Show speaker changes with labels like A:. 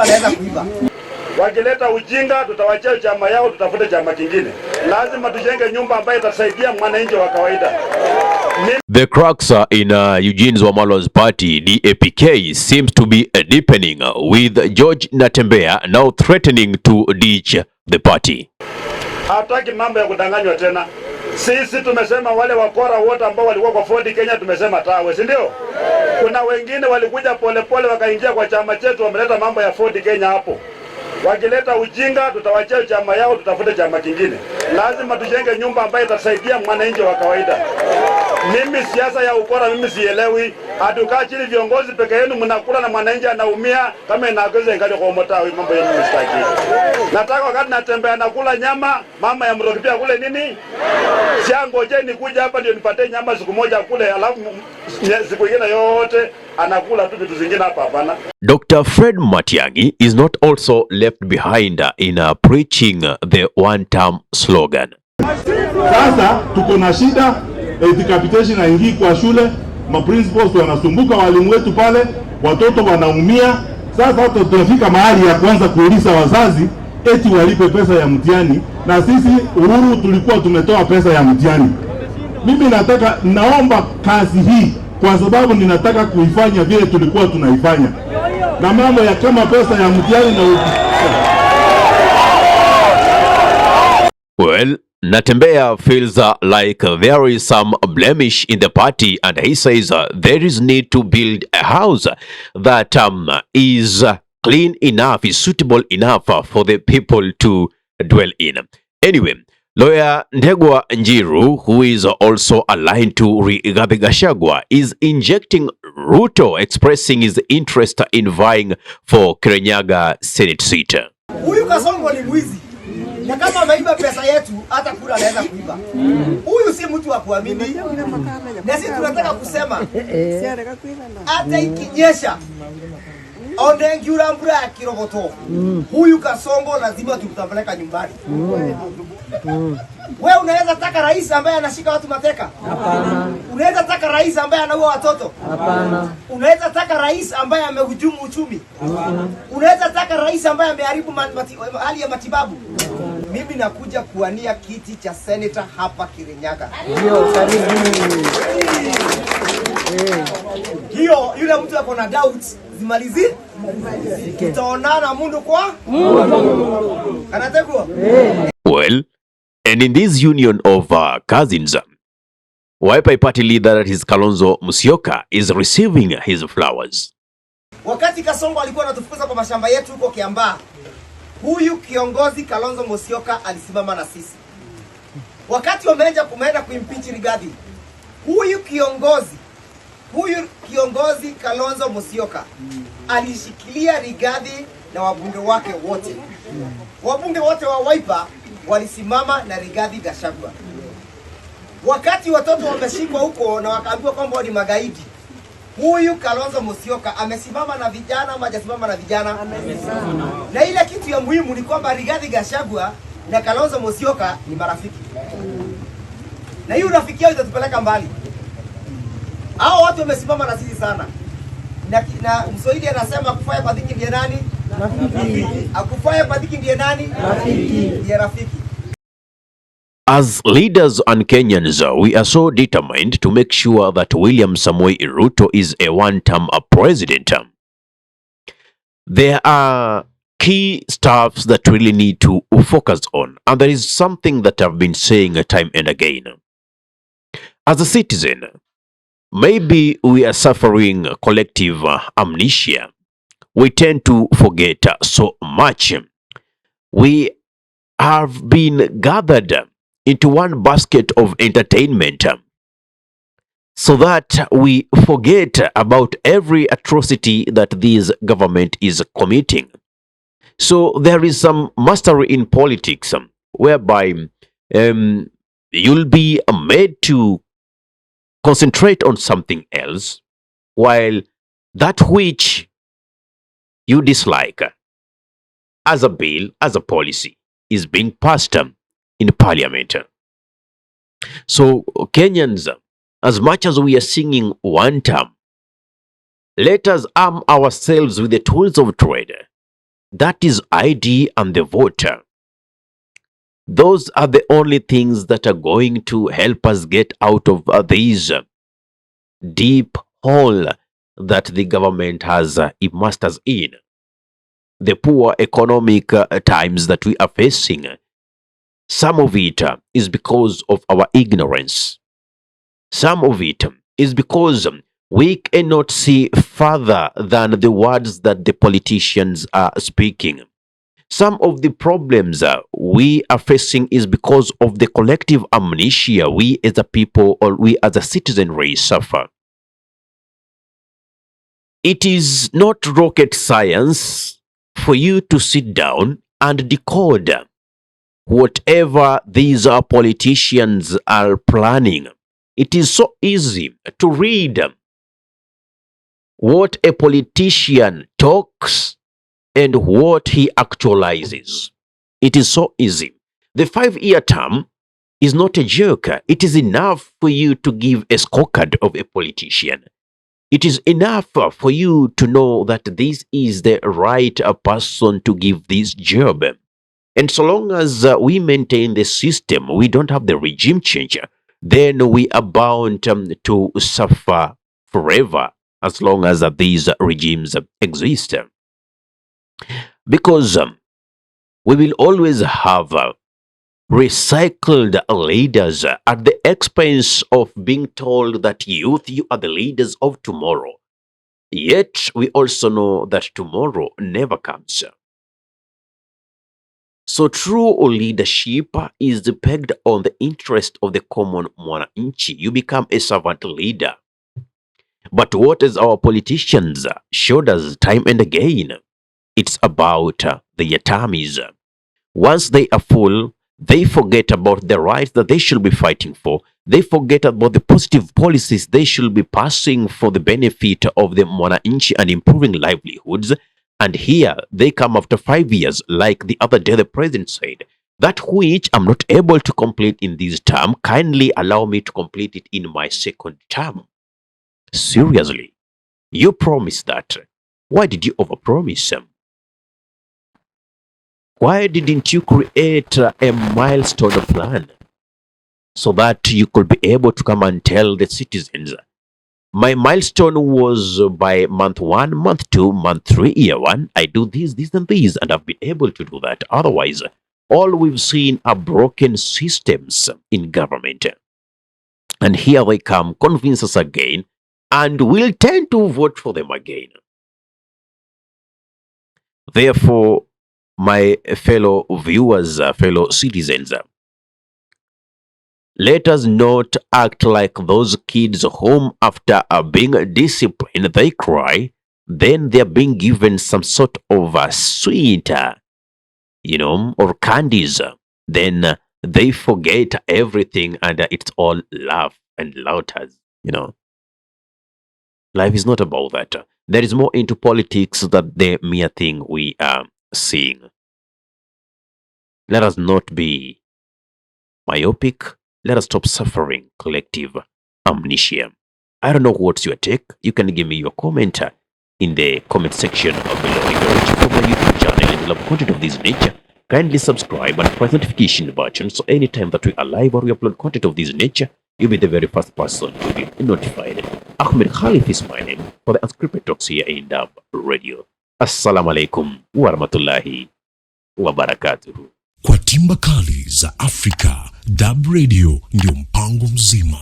A: kura anaweza kuiba.
B: Wakileta ujinga tutawachia chama yao, tutafute chama kingine. Lazima tujenge nyumba ambayo itasaidia mwananchi wa kawaida.
C: The cracks in Eugene Wamalwa's party, DAPK, seems to be deepening, with George Natembeya now threatening to ditch the party.
B: Hataki mambo ya kudanganywa tena. Sisi tumesema wale wakora wote ambao walikuwa kwa Ford Kenya tumesema tawe, si ndio? Kuna wengine walikuja polepole wakaingia kwa chama chetu, wameleta mambo ya Ford Kenya hapo. Wakileta ujinga tutawachia chama yao, tutafute chama kingine. Lazima tujenge nyumba ambayo itasaidia mwananchi wa kawaida. Mimi siasa ya ukora mimi sielewi. Hatukaa chini viongozi peke yenu mnakula na mwananchi anaumia kama inaongeza ingali kwa motawi mambo yenu msitaki. Nataka wakati Natembeya nakula nyama, mama ya Mroki pia kule nini? Siangojeni kuja hapa ndio nipate nyama siku moja kule, alafu siku nyingine yote anakula tu vitu zingine hapa hapana.
C: Dr. Fred Matiangi is not also left behind in preaching the one-term slogan.
D: Sasa tuko na shida, capitation haingii kwa shule, principals wanasumbuka walimu wetu pale, watoto wanaumia. Sasa hata tunafika mahali ya kwanza kuuliza wazazi eti walipe pesa ya mtihani, na sisi Uhuru tulikuwa tumetoa pesa ya mtihani. Mimi naomba kazi hii kwa sababu ninataka kuifanya vile tulikuwa tunaifanya. Na mambo ya kama pesa ya mtihani na
C: Well, Natembeya feels like there is some blemish in the party, and he says there is need to build a house that is clean enough, is suitable enough for the people to dwell in. Anyway, lawyer Negoa Njiru, who is also aligned to Rigathi Gachagua, is injecting Ruto, expressing his interest in vying for Kirinyaga Senate seat.
A: Huyu Kasongo ni mwizi. Na kama ameiba pesa yetu hata kura anaweza kuiba. Huyu si mtu wa kuamini. Na sisi tunataka kusema hata ikinyesha ondengiura mbura ya kiroboto. Huyu Kasongo lazima tutampeleka nyumbani. Wewe unaweza taka rais ambaye anashika watu mateka? Hapana. Unaweza taka rais ambaye anaua watoto? Hapana. Unaweza taka rais ambaye amehujumu uchumi? Hapana. Unaweza taka rais ambaye ameharibu hali ya matibabu? Mimi nakuja kuwania kiti cha senator hapa Kirinyaga. Ndio, karibu. Hiyo yule mtu ako na doubts zimalizi? Tutaonana mundu kwa? Anategwa?
C: Well, and in this union of cousins, Wiper party leader, that is Kalonzo Musyoka, is receiving his flowers.
A: Wakati Kasongo alikuwa anatufukuza kwa mashamba yetu huko Kiambaa, huyu kiongozi Kalonzo Musyoka alisimama na sisi. Wakati wameenda kuimpeach Rigathi, huyu kiongozi Kalonzo Musyoka alishikilia Rigathi na wabunge wake wote. Wabunge wote wa Wiper walisimama na Rigathi Gachagua. Wakati watoto wameshikwa huko na wakaambiwa kwamba ni magaidi, huyu Kalonzo Musyoka amesimama na vijana ama hajasimama na vijana? Amesimama. Na ile kitu ya muhimu ni kwamba Rigathi Gachagua na Kalonzo Musyoka ni marafiki. Na hiyo rafiki yao itatupeleka mbali. Hao watu wamesimama na sisi sana. Na Mswahili anasema kufanya kwa dhiki ndiye nani? Rafiki. Akufanya kwa dhiki ndiye nani? Rafiki. Ndiye rafiki.
C: As leaders and Kenyans, we are so determined to make sure that William Samoei Ruto is a one-term president. There are key stuffs that really need to focus on, and there is something that I've been saying time and again. As a citizen, maybe we are suffering collective amnesia. We tend to forget so much. We have been gathered into one basket of entertainment so that we forget about every atrocity that this government is committing. So there is some mastery in politics whereby you'll be made to concentrate on something else while that which you dislike as a bill, as a policy, is being passed in parliament. So Kenyans, as much as we are singing one term, let us arm ourselves with the tools of trade That is ID and the voter. Those are the only things that are going to help us get out of this deep hole that the government has immersed us in. The poor economic times that we are facing, some of it is because of our ignorance. Some of it is because we cannot see further than the words that the politicians are speaking. Some of the problems we are facing is because of the collective amnesia we as a people or we as a citizenry suffer. It is not rocket science for you to sit down and decode whatever these politicians are planning. It is so easy to read what a politician talks and what he actualizes. It is so easy. The 5-year term is not a joke. It is enough for you to give a scorecard of a politician. It is enough for you to know that this is the right person to give this job. And so long as we maintain the system, we don't have the regime change, then we are bound to suffer forever as long as these regimes exist. Because we will always have recycled leaders at the expense of being told that youth, you are the leaders of tomorrow. Yet we also know that tomorrow never comes. So true leadership is pegged on the interest of the common mwananchi. You become a servant leader. But what is our politicians showed us time and again? It's about the yatamis. Once they are full, they forget about the rights that they should be fighting for. They forget about the positive policies they should be passing for the benefit of the mwananchi and improving livelihoods. And here they come after 5 years, like the other day the president said, that which I'm not able to complete in this term, kindly allow me to complete it in my second term. Seriously, you promised that. Why did you overpromise? Why didn't you create a milestone plan so that you could be able to come and tell the citizens, my milestone was by month 1, month 2, month 3, year 1, I do this, this, and this, and I've been able to do that. Otherwise, all we've seen are broken systems in government. And here they come, convince us again, and we'll tend to vote for them again. Therefore, my fellow viewers, fellow citizens, let us not act like those kids whom after being disciplined, they cry, then they're being given some sort of a sweet, or candies. Then they forget everything and it's all laugh and laughter, Life is not about that. There is more into politics than the mere thing we are seeing. Let us not be myopic. Let us stop suffering collective amnesia. I don't know what's your take. You can give me your comment in the comment section below. If you're watching from my YouTube channel and you love content of this nature, kindly subscribe and press notification button so anytime that we are live or we upload content of this nature, you'll be the very first person to be notified. Ahmed Khalif is my name for the Unscripted Talks here in Dub Radio. Assalamu alaikum wa rahmatullahi wa barakatuhu.
E: Kwa timba kali za Afrika, Dub Radio ndio mpango mzima.